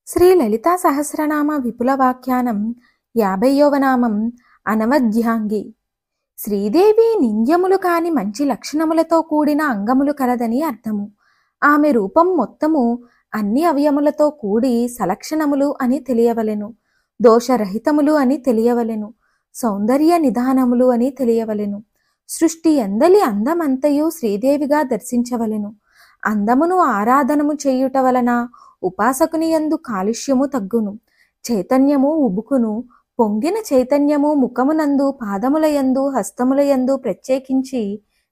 శ్రీ లలితా సహస్రనామ విపుల వాఖ్యానం 50వ నామం అనవద్యాంగి. శ్రీదేవి నింద్యములు కాని మంచి లక్షణములతో కూడిన అంగములు కలదని అర్థము. ఆమె రూపం మొత్తము అన్ని అవయములతో కూడి సలక్షణములు అని తెలియవలెను, దోషరహితములు అని తెలియవలెను, సౌందర్య నిధానములు అని తెలియవలెను. సృష్టి ఎందలి అందమంతయు శ్రీదేవిగా దర్శించవలెను. అందమును ఆరాధనము చేయుట వలన ఉపాసకుని యందు కాలుష్యము తగ్గును, చైతన్యము ఉబుకును. పొంగిన చైతన్యము ముఖమునందు, పాదములయందు, హస్తములయందు, ప్రత్యేకించి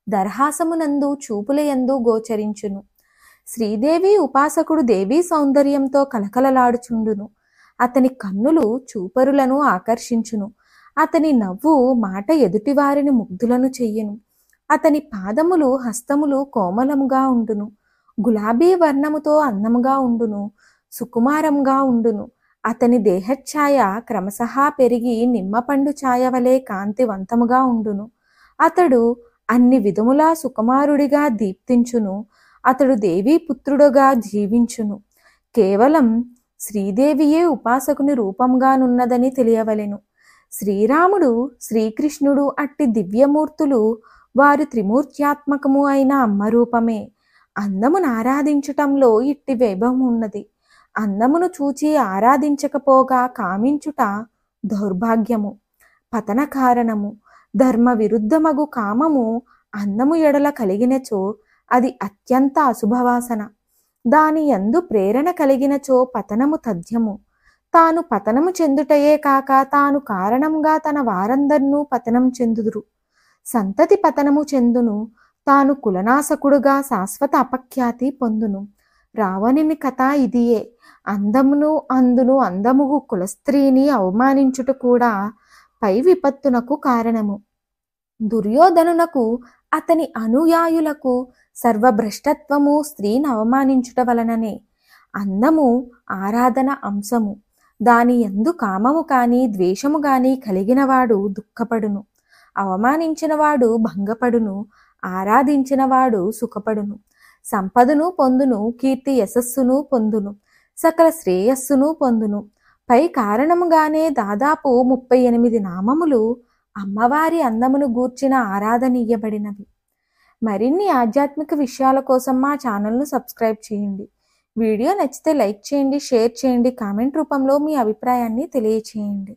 దర్హాసమునందు, చూపులయందు గోచరించును. శ్రీదేవి ఉపాసకుడు దేవీ సౌందర్యంతో కలకలలాడుచుండును. అతని కన్నులు చూపరులను ఆకర్షించును. అతని నవ్వు మాట ఎదుటివారిని ముగ్ధులను చెయ్యును. అతని పాదములు, హస్తములు కోమలముగా ఉండును. గులాబీ వర్ణముతో అందముగా ఉండును, సుకుమారంగా ఉండును. అతని దేహఛాయ క్రమశః పెరిగి నిమ్మపండు ఛాయ వలె కాంతివంతముగా ఉండును. అతడు అన్ని విధములా సుకుమారుడిగా దీప్తించును. అతడు దేవీ పుత్రుడుగా జీవించును. కేవలం శ్రీదేవియే ఉపాసకుని రూపంగానున్నదని తెలియవలెను. శ్రీరాముడు, శ్రీకృష్ణుడు అట్టి దివ్యమూర్తులు వారు త్రిమూర్త్యాత్మకము అయిన అమ్మ రూపమే. అందమును ఆరాధించుటంలో ఇట్టి వైభవం ఉన్నది. అందమును చూచి ఆరాధించకపోగా కామించుట దౌర్భాగ్యము, పతన కారణము. ధర్మ విరుద్ధమగు కామము అందము ఎడల కలిగినచో అది అత్యంత అశుభవాసన. దాని యందు ప్రేరణ కలిగినచో పతనము తథ్యము. తాను పతనము చెందుటయే కాక తాను కారణంగా తన వారందరినూ పతనం చెందుదురు. సంతతి పతనము చెందును. తాను కులనాశకుడుగా శాశ్వత అపఖ్యాతి పొందును. రావణుని కథ ఇదియే. అందమును అందును అందముగు కులస్త్రీని అవమానించుట కూడా పై విపత్తునకు కారణము. దుర్యోధనునకు అతని అనుయాయులకు సర్వభ్రష్టత్వము స్త్రీని అవమానించుట వలననే. అందము ఆరాధన అంశము. దాని యందు కామము కాని ద్వేషము గాని కలిగినవాడు దుఃఖపడును. అవమానించినవాడు భంగపడును. ఆరాధించినవాడు సుఖపడును. సంపదను పొందును, కీర్తి యశస్సును పొందును, సకల శ్రేయస్సును పొందును. పై కారణముగానే దాదాపు 38 నామములు అమ్మవారి అందమును గూర్చిన ఆరాధనీయబడినవి. మరిన్ని ఆధ్యాత్మిక విషయాల కోసం మా ఛానల్ను సబ్స్క్రైబ్ చేయండి. వీడియో నచ్చితే లైక్ చేయండి, షేర్ చేయండి, కామెంట్ రూపంలో మీ అభిప్రాయాన్ని తెలియచేయండి.